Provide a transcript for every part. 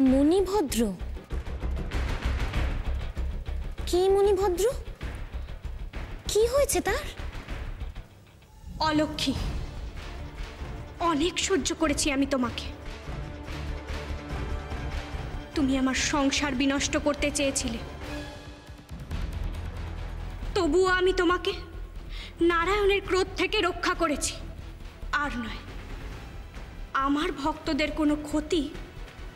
মণিভদ্র? কি মণিভদ্র? কি হয়েছে তার? অলক্ষী, অনেক সহ্য করেছি আমি তোমাকে। তুমি আমার সংসার বিনষ্ট করতে চেয়েছিলে, তবুও আমি তোমাকে নারায়ণের ক্রোধ থেকে রক্ষা করেছি। আর নয়, আমার ভক্তদের কোনো ক্ষতি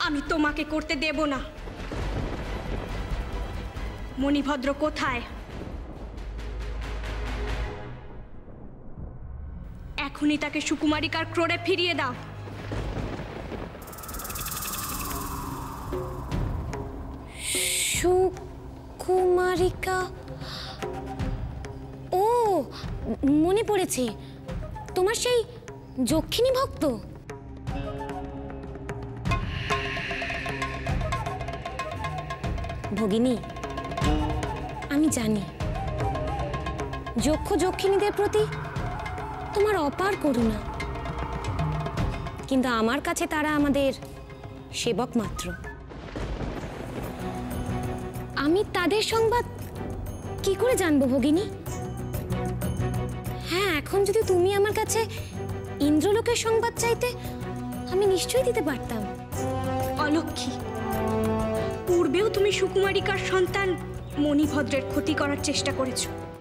আমি তোমাকে করতে দেব না। মণিভদ্র কোথায়? এখনই তাকে সুকুমারিকার ক্রোড়ে ফিরিয়ে দাও। সুকুমারিকা? ও, মনে পড়েছে, তোমার সেই যক্ষিণী ভক্ত। ভগিনী, আমি জানি যক্ষ যক্ষিণীদের প্রতি তোমার অপার করুণা, কিন্তু আমার কাছে তারা আমাদের সেবক মাত্র। আমি তাদের সংবাদ কি করে জানবো ভগিনী? হ্যাঁ, এখন যদি তুমি আমার কাছে ইন্দ্রলোকের সংবাদ চাইতে, আমি নিশ্চয়ই দিতে পারতাম। অলক্ষী, পূর্বেও তুমি সুকুমারিকার সন্তান মণিভদ্রের ক্ষতি করার চেষ্টা করেছো।